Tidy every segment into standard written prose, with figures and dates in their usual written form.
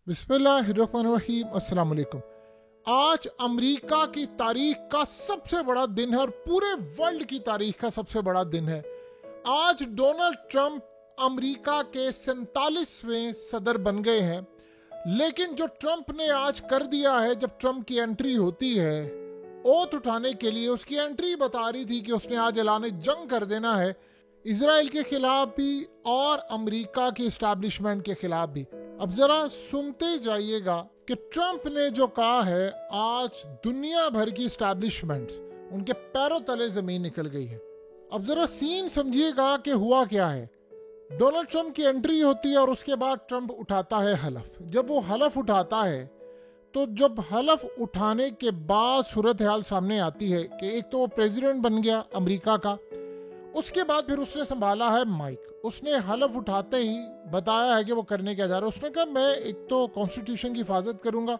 बिस्मिल्लाहिर्रहमानिर्रहीम। अस्सलाम वालेकुम। आज अमेरिका की तारीख का सबसे बड़ा दिन है और पूरे वर्ल्ड की तारीख का सबसे बड़ा दिन है। आज डोनाल्ड ट्रंप अमेरिका के 47वें सदर बन गए हैं। लेकिन जो ट्रंप ने आज कर दिया है, जब ट्रंप की एंट्री होती है ओथ उठाने के लिए, उसकी एंट्री बता रही थी कि उसने आज ऐलान जंग कर देना है इजराइल के खिलाफ भी और अमेरिका की एस्टैब्लिशमेंट के खिलाफ भी। अब जरा सुनते जाइएगा कि ट्रंप ने जो कहा है, आज दुनिया भर की एस्टैब्लिशमेंट उनके पैरों तले जमीन निकल गई है। अब जरा सीन समझिएगा कि हुआ क्या है। डोनाल्ड ट्रंप की एंट्री होती है और उसके बाद ट्रंप उठाता है हलफ। जब वो हलफ उठाता है तो जब हलफ उठाने के बाद सूरत हाल सामने आती है कि एक तो वो प्रेसिडेंट बन गया अमेरिका का, उसके बाद फिर उसने संभाला है माइक। उसने हलफ उठाते ही बताया है कि वो करने क्या जा रहा है। उसने कहा मैं एक तो कॉन्स्टिट्यूशन की हिफाजत करूंगा।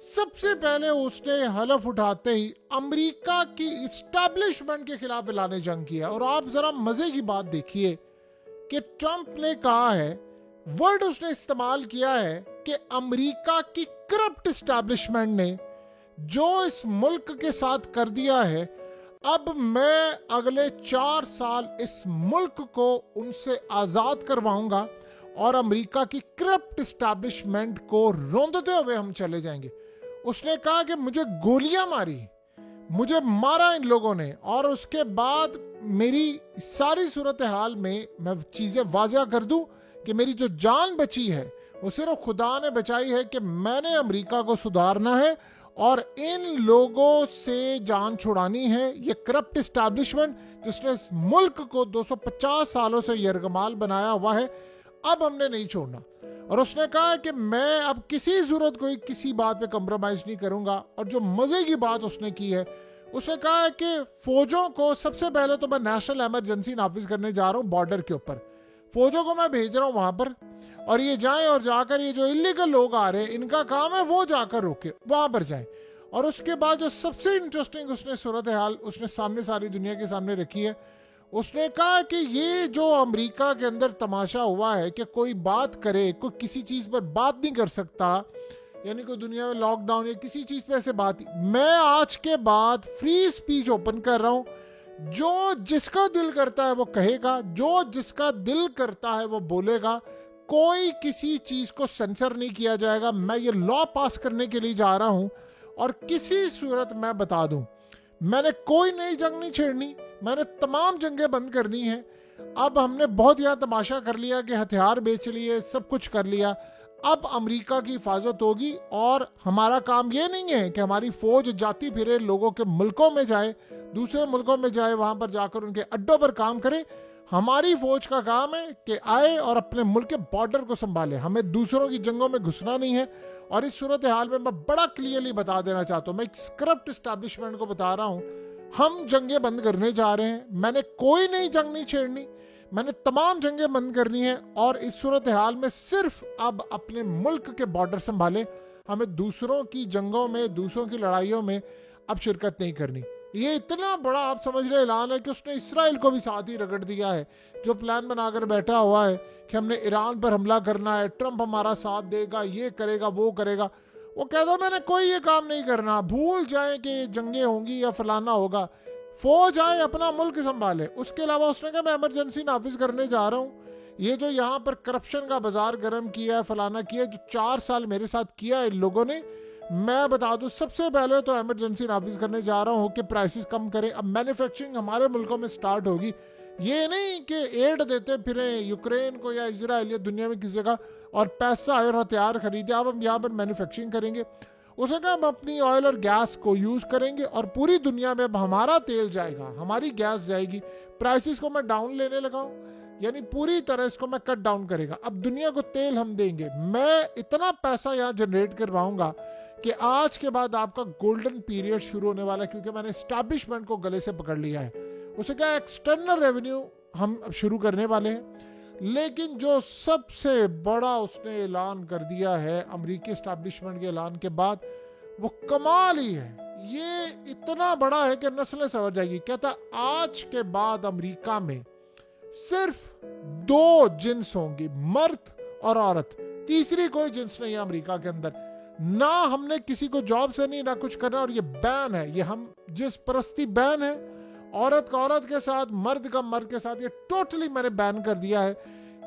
सबसे पहले उसने हलफ उठाते ही अमेरिका की इस्टेब्लिशमेंट के खिलाफ ऐलान जंग किया। और आप जरा मजे की बात देखिए कि ट्रंप ने कहा है, वर्ड उसने इस्तेमाल किया है कि अमेरिका की करप्ट इस्टेब्लिशमेंट ने जो इस मुल्क के साथ कर दिया है, अब मैं अगले 4 साल इस मुल्क को उनसे आजाद करवाऊंगा और अमेरिका की करप्ट इस्टेब्लिशमेंट को रौंदते हुए हम चले जाएंगे। उसने कहा कि मुझे गोलियां मारी, मुझे मारा इन लोगों ने, और उसके बाद मेरी सारी सूरत हाल में मैं चीजें वाज़ा कर दूं कि मेरी जो जान बची है वो सिर्फ खुदा ने बचाई है कि मैंने अमेरिका को सुधारना है और इन लोगों से जान छुड़ानी है। ये करप्ट इस्टेब्लिशमेंट जिसने इस मुल्क को 250 सालों से यरगमाल बनाया हुआ है, अब हमने नहीं छोड़ना। और उसने कहा कि मैं अब किसी सूरत को किसी बात पे कंप्रोमाइज नहीं करूंगा। और जो मजे की बात उसने की है, उसने कहा है कि फौजों को सबसे पहले तो मैं नेशनल इमरजेंसी नाफिज करने जा रहा हूँ बॉर्डर के ऊपर। फौजों को मैं भेज रहा हूँ वहां पर, और ये जाएं और जाकर ये जो इलीगल लोग आ रहे हैं इनका काम है वो जाकर रोके, वहां पर जाएं। और उसके बाद जो सबसे इंटरेस्टिंग उसने सूरत हाल उसने सामने सारी दुनिया के सामने रखी है, उसने कहा कि ये जो अमेरिका के अंदर तमाशा हुआ है कि कोई बात करे, कोई किसी चीज पर बात नहीं कर सकता, यानी कोई दुनिया में लॉकडाउन या किसी चीज पे ऐसे बात, मैं आज के बाद फ्री स्पीच ओपन कर रहा हूं। जो जिसका दिल करता है वो कहेगा, जो जिसका दिल करता है वो बोलेगा। कोई किसी चीज को सेंसर नहीं किया जाएगा। मैं ये लॉ पास करने के लिए जा रहा हूं और किसी सूरत मैं बता दूं, मैंने कोई नई जंग नहीं छेड़नी, मैंने तमाम जंगें बंद करनी है। अब हमने बहुत यहां तमाशा कर लिया कि हथियार बेच लिए, सब कुछ कर लिया। अब अमेरिका की हिफाजत होगी और हमारा काम ये नहीं है कि हमारी फौज जाती फिरे लोगों के मुल्कों में जाए, दूसरे मुल्कों में जाए, वहां पर जाकर उनके अड्डों पर काम करे। हमारी फौज का काम है कि आए और अपने मुल्क के बॉर्डर को संभाले। हमें दूसरों की जंगों में घुसना नहीं है। और इस सूरत हाल में मैं बड़ा क्लियरली बता देना चाहता हूं, मैं करप्ट एस्टैब्लिशमेंट को बता रहा हूं, हम जंगें बंद करने जा रहे हैं। मैंने कोई नई जंग नहीं छेड़नी, मैंने तमाम जंगें बंद करनी है। और इस सूरत हाल में सिर्फ अब अपने मुल्क के बॉर्डर संभाले, हमें दूसरों की जंगों में, दूसरों की लड़ाइयों में अब शिरकत नहीं करनी। ये इतना बड़ा आप समझ रहे ऐलान है कि उसने इसराइल को भी साथ ही रगड़ दिया है, जो प्लान बनाकर बैठा हुआ है कि हमने ईरान पर हमला करना है, ट्रंप हमारा साथ देगा, ये करेगा, वो करेगा। वो कहता मैंने कोई ये काम नहीं करना, भूल जाए कि जंगें होंगी या फलाना होगा, फौज आए अपना मुल्क संभाले। उसके अलावा उसने कहा मैं इमरजेंसी नाफिज करने जा रहा हूँ। ये जो यहाँ पर करप्शन का बाजार गर्म किया है, फलाना किया, जो 4 साल मेरे साथ किया है इन लोगों ने, मैं बता दूं सबसे पहले तो इमरजेंसी नाफिज करने जा रहा हूं कि प्राइसेस कम करें। अब मैन्युफैक्चरिंग हमारे मुल्कों में स्टार्ट होगी। ये नहीं कि एड देते फिरे यूक्रेन को या इजराइल या दुनिया में किसी जगह और पैसा और हथियार खरीदे, अब हम यहाँ पर मैन्युफैक्चरिंग करेंगे। उसने कहा हम अपनी ऑयल और गैस को यूज करेंगे और पूरी दुनिया में अब हमारा तेल जाएगा, हमारी गैस जाएगी। प्राइसेस को मैं डाउन लेने लगा हूँ, यानी पूरी तरह इसको मैं कट डाउन करेगा। अब दुनिया को तेल हम देंगे, मैं इतना पैसा यहाँ जनरेट करवाऊंगा कि आज के बाद आपका गोल्डन पीरियड शुरू होने वाला है, क्योंकि मैंने एस्टैब्लिशमेंट को गले से पकड़ लिया है। उसे क्या एक्सटर्नल रेवेन्यू हम अब शुरू करने वाले हैं। लेकिन जो सबसे बड़ा उसने ऐलान कर दिया है अमेरिकी एस्टैब्लिशमेंट के ऐलान के बाद, वो कमाल ही है। ये इतना बड़ा है कि नस्लें सवर जाएगी। कहता आज के बाद अमेरिका में सिर्फ 2 जिन्स होंगी, मर्द और औरत। तीसरी कोई जिन्स नहीं है अमेरिका के अंदर। ना हमने किसी को जॉब से नहीं, ना कुछ करना, और ये बैन है, ये हम जिस परस्ती बैन है, औरत का औरत के साथ, मर्द का मर्द के साथ, ये टोटली मैंने बैन कर दिया है।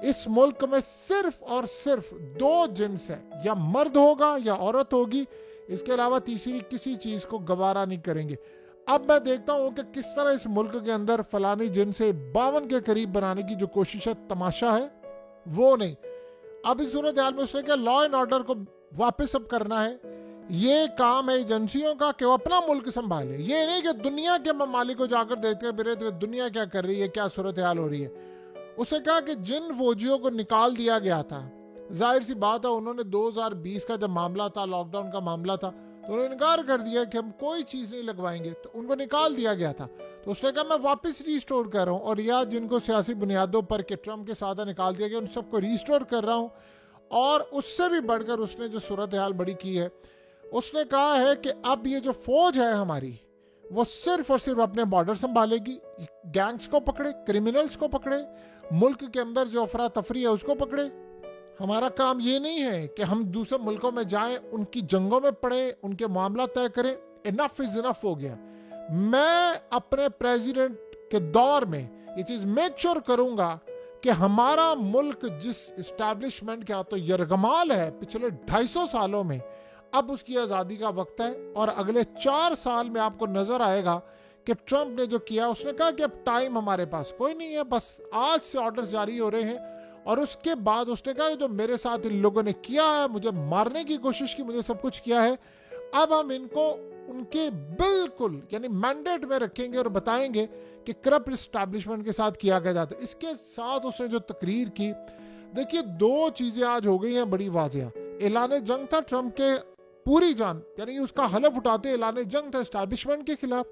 इस मुल्क में सिर्फ और सिर्फ दो जिन्स है, या मर्द होगा या औरत होगी, इसके अलावा तीसरी किसी चीज को गवारा नहीं करेंगे। अब मैं देखता हूं कि किस तरह इस मुल्क के अंदर फलानी जिन से 52 के करीब बनाने की जो कोशिश है, तमाशा है वो नहीं। अब इस सूरत हाल में उसने क्या, लॉ एंड ऑर्डर को वापस अब करना है। ये काम है एजेंसियों का कि वो अपना मुल्क संभाले, ये नहीं कि दुनिया के ममालिक को जाकर देखते हैं फिर दुनिया क्या कर रही है, क्या सूरत हाल हो रही है। उसे कहा कि जिन फौजियों को निकाल दिया गया था, जाहिर सी बात है उन्होंने 2020 का जब मामला था, लॉकडाउन का मामला था, तो उन्होंने इनकार कर दिया कि हम कोई चीज नहीं लगवाएंगे, तो उनको निकाल दिया गया था। तो उसने कहा मैं वापस रिस्टोर कर रहा हूँ, और या जिनको सियासी बुनियादों पर के ट्रम्प के साथ निकाल दिया गया उन सबको रिस्टोर कर रहा हूँ। और उससे भी बढ़कर उसने जो सूरत हाल बड़ी की है, उसने कहा है कि अब ये जो फौज है हमारी, वो सिर्फ और सिर्फ अपने बॉर्डर संभालेगी, गैंग्स को पकड़े, क्रिमिनल्स को पकड़े, मुल्क के अंदर जो अफरा तफरी है उसको पकड़े। हमारा काम ये नहीं है कि हम दूसरे मुल्कों में जाएं, उनकी जंगों में पड़े, उनके मामला तय करें। इनफ इज इनफ हो गया। मैं अपने प्रेसिडेंट के दौर में ये चीज मेक श्योर करूंगा कि हमारा मुल्क जिस इस्टेब्लिशमेंट का तो यरगमाल है पिछले 250 सालों में, अब उसकी आज़ादी का वक्त है। और अगले 4 साल में आपको नजर आएगा कि ट्रंप ने जो किया, उसने कहा कि अब टाइम हमारे पास कोई नहीं है, बस आज से ऑर्डर जारी हो रहे हैं। और उसके बाद उसने कहा जो मेरे साथ इन लोगों ने किया है, मुझे मारने की कोशिश की, मुझे सब कुछ किया है, अब हम इनको उनके बिल्कुल यानी मैंडेट में रखेंगे और बताएंगे कि करप्ट एस्टैब्लिशमेंट के साथ किया गया जाता है। इसके साथ उसने जो तकरीर की, देखिए 2 चीजें आज हो गई हैं बड़ी वाजिया। ऐलान जंग था ट्रंप के, पूरी जान यानी उसका हलफ उठाते ऐलान जंग था एस्टैब्लिशमेंट के खिलाफ,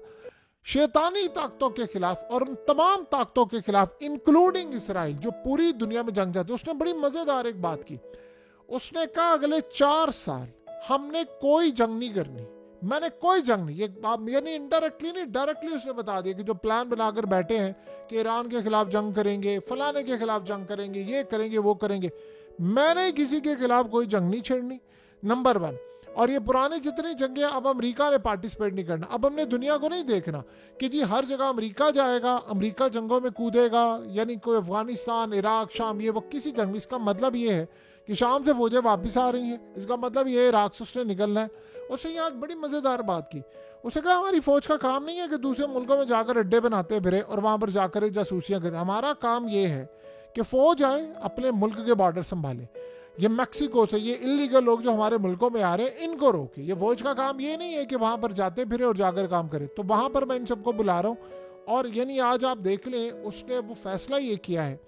शैतानी ताकतों के खिलाफ, और उन तमाम ताकतों के खिलाफ इंक्लूडिंग इसराइल जो पूरी दुनिया में जंग चाहते। उसने बड़ी मजेदार एक बात की, उसने कहा अगले 4 साल हमने कोई जंग नहीं करनी, मैंने कोई जंग नहीं, ये यानी इनडायरेक्टली नहीं डायरेक्टली उसने बता दिया कि जो प्लान बनाकर बैठे हैं कि ईरान के खिलाफ जंग करेंगे, फलाने के खिलाफ जंग करेंगे, ये करेंगे वो करेंगे, मैंने किसी के खिलाफ कोई जंग नहीं छेड़नी, नंबर 1। और ये पुरानी जितनी जंगें अब अमेरिका ने पार्टिसिपेट नहीं करना। अब हमने दुनिया को नहीं देखना कि जी हर जगह अमेरिका जाएगा, अमेरिका जंगों में कूदेगा, यानी कोई अफगानिस्तान, इराक, शाम, ये वो किसी जंग में। इसका मतलब ये है कि शाम से फौजें वापस आ रही हैं, इसका मतलब ये इराक से उसने निकलना है। उसने यहाँ बड़ी मजेदार बात की, उसने कहा हमारी फौज का काम नहीं है कि दूसरे मुल्कों में जाकर अड्डे बनाते फिरे और वहां पर जाकर जासूसियां करते। हमारा काम ये है कि फौज आए, अपने मुल्क के बॉर्डर संभाले, ये मैक्सिको से ये इलीगल लोग जो हमारे मुल्कों में आ रहे हैं इनको रोके। ये फौज का काम ये नहीं है कि वहां पर जाते फिरे और जाकर काम करे। तो वहां पर मैं इन सबको बुला रहा हूँ। और यानी आज आप देख लें, उसने वो फैसला ये किया है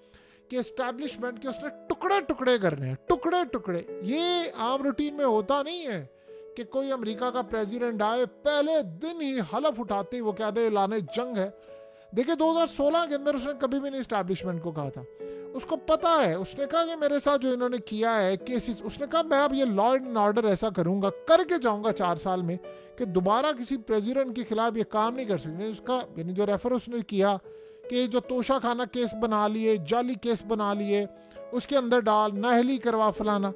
कि एस्टैब्लिशमेंट के उसने टुकड़े टुकड़े करने हैं, टुकड़े टुकड़े। ये आम रूटीन में होता नहीं है कि कोई अमेरिका का प्रेसिडेंट आए, पहले दिन ही हलफ उठाते ही वो कह दे ऐलान जंग है। देखिए 2016 के अंदर उसने कभी भी नहीं एस्टैब्लिशमेंट को कहा था, उसको पता है। उसने कहा कि मेरे साथ जो इन्होंने किया है केसेस, उसने कहा मैं अब ये लॉ एंड ऑर्डर ऐसा करूंगा, करके जाऊंगा 4 साल में कि दोबारा किसी प्रेसिडेंट के खिलाफ ये काम नहीं कर सकते। उसका यानी जो रेफर उसने किया कि जो तोशा खाना केस बना लिए, जाली केस बना लिए, उसके अंदर डाल, नाहली करवा, फलाना,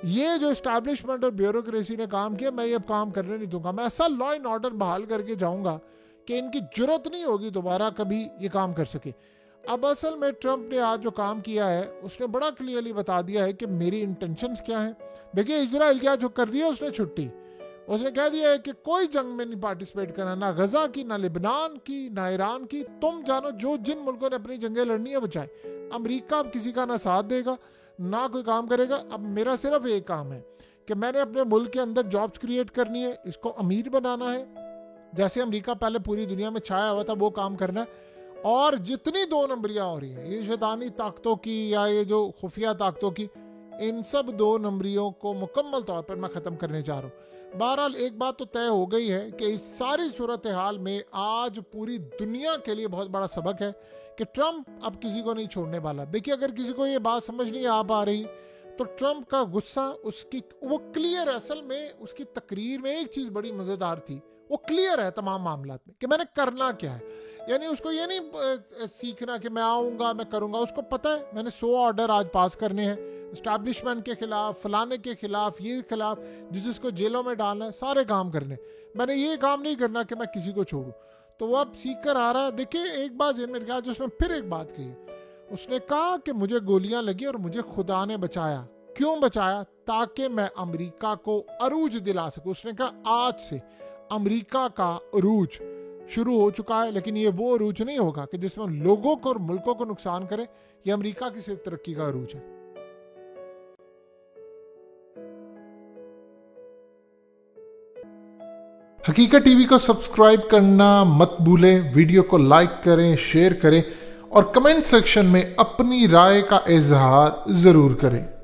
ये जो एस्टैब्लिशमेंट और ब्यूरोक्रेसी ने काम किया, मैं ये अब काम करने नहीं दूंगा। मैं ऐसा लॉ एंड ऑर्डर बहाल करके जाऊंगा कि इनकी जरूरत नहीं होगी दोबारा कभी ये काम कर सके। अब असल में ट्रंप ने आज जो काम किया है, उसने बड़ा क्लियरली बता दिया है कि मेरी इंटेंशंस क्या है। देखिए इजराइल क्या जो कर दिया उसने छुट्टी, उसने कह दिया है कि कोई जंग में नहीं पार्टिसिपेट करना, ना गजा की, ना लिबनान की, ना ईरान की। तुम जानो जो जिन मुल्कों ने अपनी जंगें लड़नी है बचाए। अमेरिका अब किसी का ना साथ देगा ना कोई काम करेगा। अब मेरा सिर्फ एक काम है कि मैंने अपने मुल्क के अंदर जॉब्स क्रिएट करनी है, इसको अमीर बनाना है, जैसे अमेरिका पहले पूरी दुनिया में छाया हुआ था वो काम करना है। और जितनी 2 नंबरियां हो रही हैं, ये शैतानी ताकतों की या ये जो खुफिया ताकतों की, इन सब 2 नंबरियों को मुकम्मल तौर पर मैं ख़त्म करने जा रहा हूँ। बहरहाल एक बात तो तय हो गई है कि इस सारी सूरत हाल में आज पूरी दुनिया के लिए बहुत बड़ा सबक है कि ट्रंप अब किसी को नहीं छोड़ने वाला। देखिए अगर किसी को ये बात समझ नहीं आ पा रही तो ट्रंप का गुस्सा, उसकी वो क्लियर, असल में उसकी तकरीर में एक चीज़ बड़ी मज़ेदार थी, वो क्लियर है तमाम मामलात में कि मैंने करना क्या है। यानी उसको ये नहीं सीखना कि मैं आऊँगा मैं करूँगा, उसको पता है मैंने 100 ऑर्डर आज पास करने हैं इस्टेब्लिशमेंट के खिलाफ, फलाने के खिलाफ, ये खिलाफ, जिसको जेलों में डालना है, सारे काम करने, मैंने ये काम नहीं करना कि मैं किसी को छोड़ूं। तो वो अब सीख कर आ रहा है। देखिए एक बात जेल में कहा, उसने फिर एक बात कही, उसने कहा कि मुझे गोलियां लगी और मुझे खुदा ने बचाया। क्यों बचाया? ताकि मैं अमेरिका को अरूज दिला सकूं। उसने कहा आज से अमेरिका का अरूज शुरू हो चुका है, लेकिन ये वो अरूज नहीं होगा कि जिसमें लोगों को और मुल्कों को नुकसान करे। ये अमेरिका की सिर्फ तरक्की का अरूज है। हकीकत टीवी को सब्सक्राइब करना मत भूलें, वीडियो को लाइक करें, शेयर करें और कमेंट सेक्शन में अपनी राय का इजहार जरूर करें।